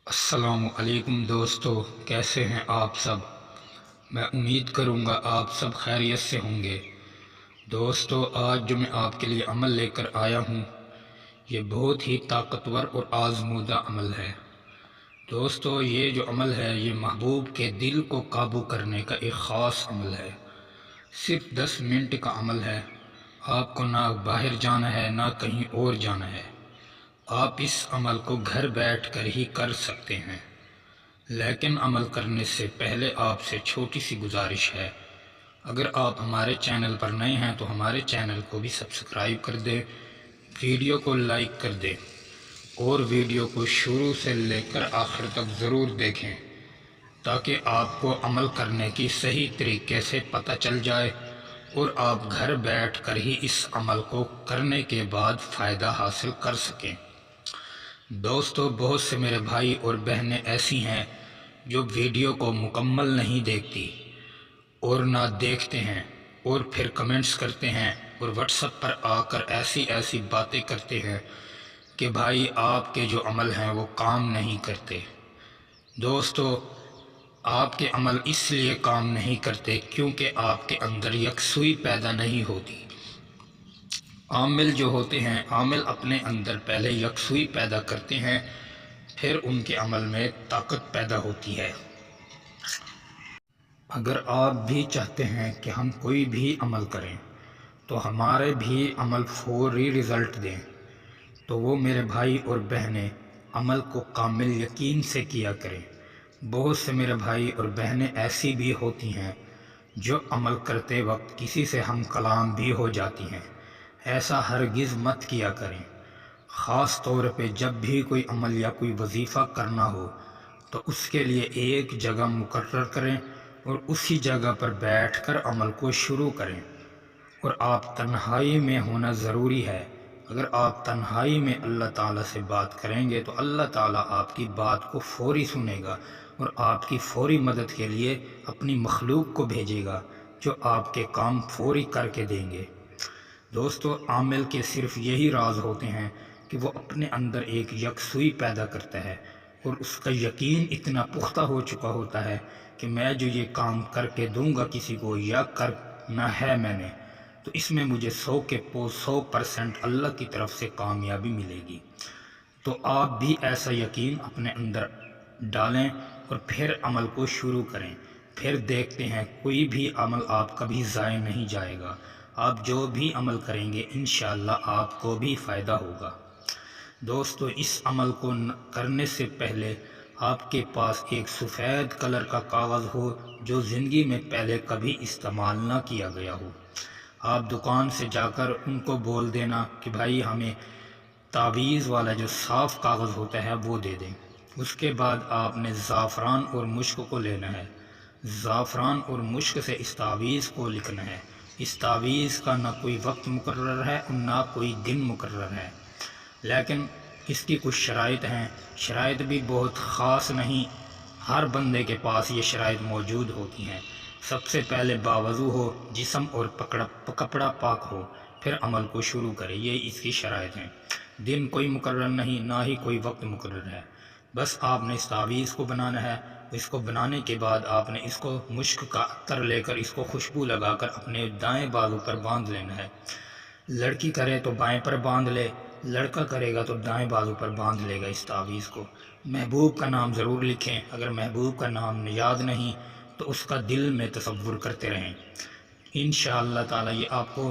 السلام علیکم دوستو، کیسے ہیں آپ سب؟ میں امید کروں گا آپ سب خیریت سے ہوں گے۔ دوستو، آج جو میں آپ کے لیے عمل لے کر آیا ہوں، یہ بہت ہی طاقتور اور آزمودہ عمل ہے۔ دوستو، یہ جو عمل ہے یہ محبوب کے دل کو قابو کرنے کا ایک خاص عمل ہے۔ صرف 10 منٹ کا عمل ہے۔ آپ کو نہ باہر جانا ہے نہ کہیں اور جانا ہے۔ آپ اس عمل کو گھر بیٹھ کر ہی کر سکتے ہیں، لیکن عمل کرنے سے پہلے آپ سے چھوٹی سی گزارش ہے۔ اگر آپ ہمارے چینل پر نئے ہیں تو ہمارے چینل کو بھی سبسکرائب کر دیں، ویڈیو کو لائک کر دیں اور ویڈیو کو شروع سے لے کر آخر تک ضرور دیکھیں تاکہ آپ کو عمل کرنے کی صحیح طریقے سے پتہ چل جائے اور آپ گھر بیٹھ کر ہی اس عمل کو کرنے کے بعد فائدہ حاصل کر سکیں۔ دوستو، بہت سے میرے بھائی اور بہنیں ایسی ہیں جو ویڈیو کو مکمل نہیں دیکھتی اور نہ دیکھتے ہیں اور پھر کمنٹس کرتے ہیں اور واٹس ایپ پر آ کر ایسی باتیں کرتے ہیں کہ بھائی آپ کے جو عمل ہیں وہ کام نہیں کرتے۔ دوستو، آپ کے عمل اس لیے کام نہیں کرتے کیونکہ آپ کے اندر یکسوئی پیدا نہیں ہوتی۔ عامل جو ہوتے ہیں، عامل اپنے اندر پہلے یکسوئی پیدا کرتے ہیں، پھر ان کے عمل میں طاقت پیدا ہوتی ہے۔ اگر آپ بھی چاہتے ہیں کہ ہم کوئی بھی عمل کریں تو ہمارے بھی عمل فوری رزلٹ دیں، تو وہ میرے بھائی اور بہنیں عمل کو کامل یقین سے کیا کریں۔ بہت سے میرے بھائی اور بہنیں ایسی بھی ہوتی ہیں جو عمل کرتے وقت کسی سے ہم کلام بھی ہو جاتی ہیں۔ ایسا ہرگز مت کیا کریں۔ خاص طور پہ جب بھی کوئی عمل یا کوئی وظیفہ کرنا ہو تو اس کے لیے ایک جگہ مقرر کریں اور اسی جگہ پر بیٹھ کر عمل کو شروع کریں، اور آپ تنہائی میں ہونا ضروری ہے۔ اگر آپ تنہائی میں اللہ تعالیٰ سے بات کریں گے تو اللہ تعالیٰ آپ کی بات کو فوری سنے گا اور آپ کی فوری مدد کے لیے اپنی مخلوق کو بھیجے گا جو آپ کے کام فوری کر کے دیں گے۔ دوستو، عامل کے صرف یہی راز ہوتے ہیں کہ وہ اپنے اندر ایک یکسوئی پیدا کرتا ہے اور اس کا یقین اتنا پختہ ہو چکا ہوتا ہے کہ میں جو یہ کام کر کے دوں گا کسی کو یا کرنا ہے میں نے، تو اس میں مجھے 100% اللہ کی طرف سے کامیابی ملے گی۔ تو آپ بھی ایسا یقین اپنے اندر ڈالیں اور پھر عمل کو شروع کریں۔ پھر دیکھتے ہیں کوئی بھی عمل آپ کا بھی ضائع نہیں جائے گا۔ آپ جو بھی عمل کریں گے انشاءاللہ آپ کو بھی فائدہ ہوگا۔ دوستو، اس عمل کو کرنے سے پہلے آپ کے پاس ایک سفید کلر کا کاغذ ہو جو زندگی میں پہلے کبھی استعمال نہ کیا گیا ہو۔ آپ دکان سے جا کر ان کو بول دینا کہ بھائی ہمیں تعویذ والا جو صاف کاغذ ہوتا ہے وہ دے دیں۔ اس کے بعد آپ نے زعفران اور مشک کو لینا ہے۔ زعفران اور مشک سے اس تعویذ کو لکھنا ہے۔ اس تعویذ کا نہ کوئی وقت مقرر ہے اور نہ کوئی دن مقرر ہے، لیکن اس کی کچھ شرائط ہیں۔ شرائط بھی بہت خاص نہیں، ہر بندے کے پاس یہ شرائط موجود ہوتی ہیں۔ سب سے پہلے باوضو ہو جسم اور کپڑا پاک ہو، پھر عمل کو شروع کرے۔ یہ اس کی شرائط ہیں۔ دن کوئی مقرر نہیں، نہ ہی کوئی وقت مقرر ہے۔ بس آپ نے اس تعویذ کو بنانا ہے۔ اس کو بنانے کے بعد آپ نے اس کو مشک کا عطر لے کر اس کو خوشبو لگا کر اپنے دائیں بازو پر باندھ لینا ہے۔ لڑکی کرے تو بائیں پر باندھ لے، لڑکا کرے گا تو دائیں بازو پر باندھ لے گا اس تعویذ کو۔ محبوب کا نام ضرور لکھیں۔ اگر محبوب کا نام یاد نہیں تو اس کا دل میں تصور کرتے رہیں۔ انشاءاللہ تعالی یہ آپ کو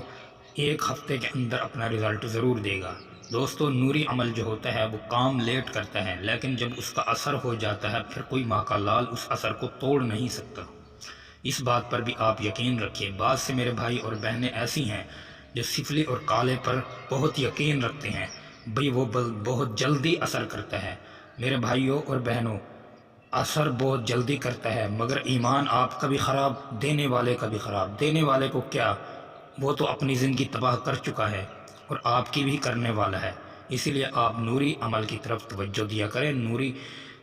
ایک ہفتے کے اندر اپنا رزلٹ ضرور دے گا۔ دوستو، نوری عمل جو ہوتا ہے وہ کام لیٹ کرتا ہے، لیکن جب اس کا اثر ہو جاتا ہے پھر کوئی ماں کا لال اس اثر کو توڑ نہیں سکتا۔ اس بات پر بھی آپ یقین رکھیں۔ بعض سے میرے بھائی اور بہنیں ایسی ہیں جو سفلی اور کالے پر بہت یقین رکھتے ہیں، بھئی وہ بہت جلدی اثر کرتا ہے۔ میرے بھائیوں اور بہنوں، اثر بہت جلدی کرتا ہے مگر ایمان آپ کا بھی خراب، دینے والے کا بھی خراب۔ دینے والے کو کیا، وہ تو اپنی زندگی تباہ کر چکا ہے اور آپ کی بھی کرنے والا ہے۔ اسی لیے آپ نوری عمل کی طرف توجہ دیا کریں۔ نوری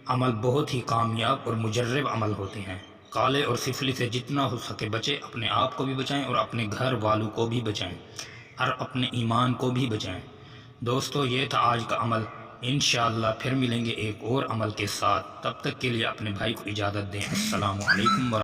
عمل بہت ہی کامیاب اور مجرب عمل ہوتے ہیں۔ کالے اور سفلی سے جتنا ہو سکے بچیں، اپنے آپ کو بھی بچائیں اور اپنے گھر والوں کو بھی بچائیں اور اپنے ایمان کو بھی بچائیں۔ دوستو، یہ تھا آج کا عمل۔ انشاءاللہ پھر ملیں گے ایک اور عمل کے ساتھ، تب تک کے لیے اپنے بھائی کو اجازت دیں۔ السلام علیکم